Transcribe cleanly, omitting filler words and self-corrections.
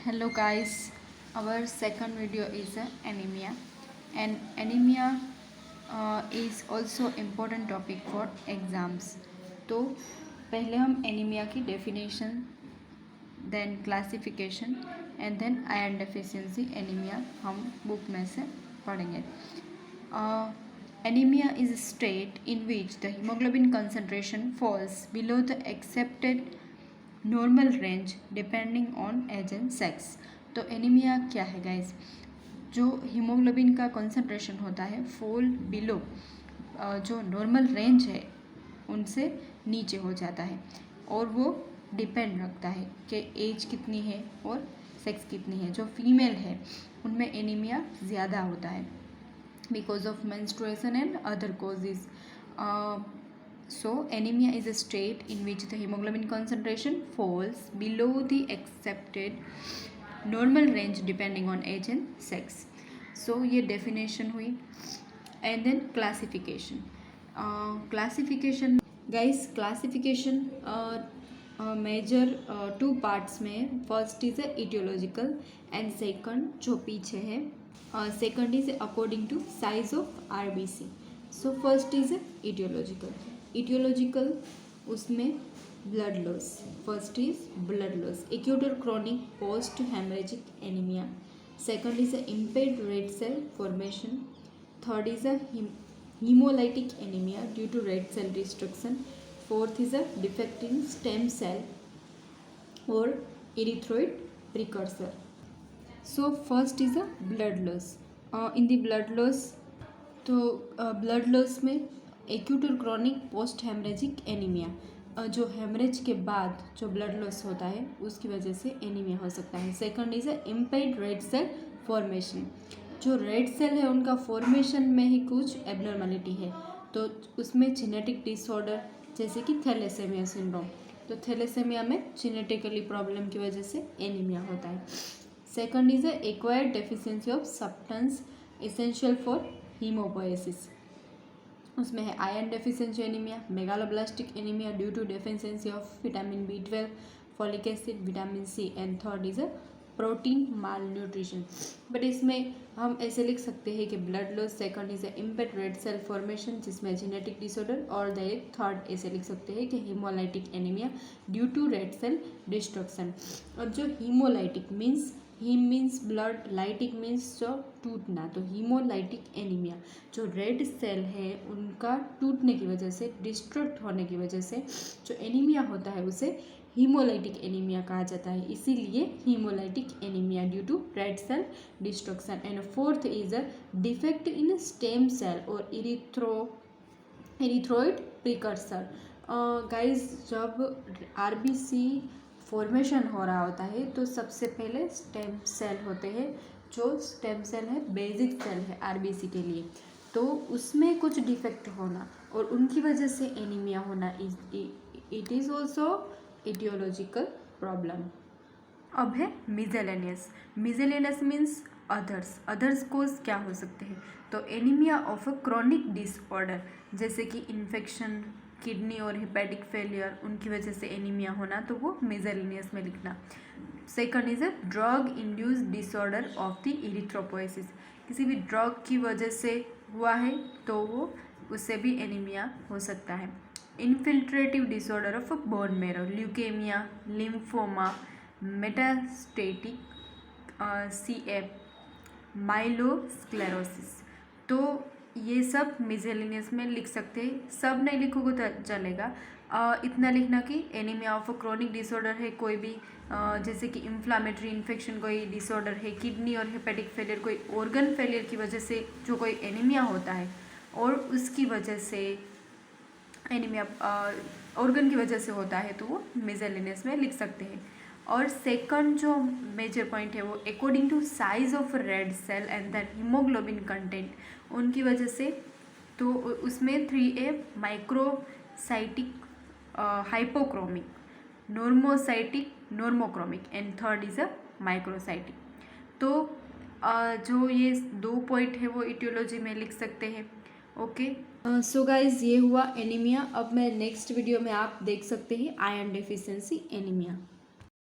Hello guys, our second video is anemia, and anemia is also important topic for exams. तो पहले हम anaemia की definition, then classification and then iron deficiency anaemia हम book में से पढ़ेंगे. Anemia is a state in which the hemoglobin concentration falls below the accepted normal range depending on age and sex. तो anaemia क्या है guys? जो haemoglobin का concentration होता है फॉल बिलो जो नॉर्मल रेंज है उनसे नीचे हो जाता है, और वो डिपेंड रखता है कि एज कितनी है और सेक्स कितनी है. जो फीमेल है उनमें एनीमिया ज़्यादा होता है because of menstruation and other causes. So anemia is a state in which the hemoglobin concentration falls below the accepted normal range depending on age and sex. So ये definition हुई. And then classification. Classification guys, classification major two parts में. First is a etiological and second जो पीछे है second is according to size of RBC. So first is a etiological उसमें blood loss. First is blood loss, acute और chronic post haemorrhagic anaemia. Second is impaired red cell formation. Third is hemolytic anemia due to red cell destruction. Fourth is a defect in stem cell or erythroid precursor. So first is a blood loss. In the blood loss, तो blood loss में acute और chronic post haemorrhagic anaemia, जो haemorrhage के बाद जो blood loss होता है उसकी वजह से एनीमिया हो सकता है. Second is impaired red cell formation. जो रेड सेल है उनका फॉर्मेशन में ही कुछ एबनॉर्मलिटी है, तो उसमें जेनेटिक डिसऑर्डर जैसे कि थैलेसेमिया सिंड्रोम. तो थैलेसेमिया में जेनेटिकली प्रॉब्लम की वजह से एनीमिया होता है. Second is acquired deficiency of substance essential for haemopoiesis. उसमें है iron deficiency anaemia, megaloblastic anaemia due to deficiency of vitamin B12, folic acid, vitamin C, and third is protein malnutrition. But इसमें हम ऐसे लिख सकते हैं कि blood loss, second is impaired red cell formation जिसमें जेनेटिक डिसऑर्डर, और third ऐसे लिख सकते हैं कि haemolytic anaemia due to red cell destruction. और जो haemolytic means haem means blood, lytic means जो टूटना, तो हीमोलाइटिक एनीमिया जो रेड सेल है उनका टूटने की वजह से, डिस्ट्रक्ट होने की वजह से जो एनीमिया होता है उसे हीमोलाइटिक एनीमिया कहा जाता है. इसीलिए haemolytic anaemia due to red cell destruction. And fourth is a defect in stem cell और एरिथ्रोइड प्रिकर्सर. गाइज, जब RBC फॉर्मेशन हो रहा होता है तो सबसे पहले स्टेम सेल होते हैं. जो स्टेम सेल है बेसिक सेल है RBC के लिए, तो उसमें कुछ डिफेक्ट होना और उनकी वजह से एनीमिया होना, it is also aetiological problem. अब है मिसेलेनियस. मिसेलेनियस मीन्स अदर्स कोज क्या हो सकते हैं? तो anaemia of a chronic disorder जैसे कि इन्फेक्शन, किडनी और हेपेटिक फेलियर, उनकी वजह से एनीमिया होना, तो वो मिसेलेनियस में लिखना. Second is drug induce disorder of the erythropoiesis. किसी भी ड्रग की वजह से हुआ है तो वो उससे भी एनीमिया हो सकता है. Infiltrative disorder of bone marrow, leukaemia, lymphoma, metastatic CF, myelosclerosis. तो ये सब मिसेलेनियस में लिख सकते हैं. सब नहीं लिखोगे तो चलेगा. इतना लिखना कि एनीमिया ऑफ क्रॉनिक डिसऑर्डर है कोई भी, जैसे कि इन्फ्लामेटरी इन्फेक्शन कोई डिसऑर्डर है, किडनी और हेपेटिक फेलियर कोई ऑर्गन फेलियर की वजह से जो कोई एनीमिया होता है और उसकी वजह से एनीमिया ऑर्गन की वजह से होता है, तो वो मिसेलेनियस में लिख सकते हैं. और सेकंड जो मेजर पॉइंट है वो according to size of red cell and then haemoglobin content, उनकी वजह से. तो उसमें 3A microcytic hypochromic, normocytic normochromic, and third is microcytic. तो जो ये 2 पॉइंट है वो इटियोलॉजी में लिख सकते हैं. ओके, सो गाइज, ये हुआ एनीमिया. अब मैं नेक्स्ट वीडियो में आप देख सकते हैं आयरन डेफिशिएंसी एनीमिया.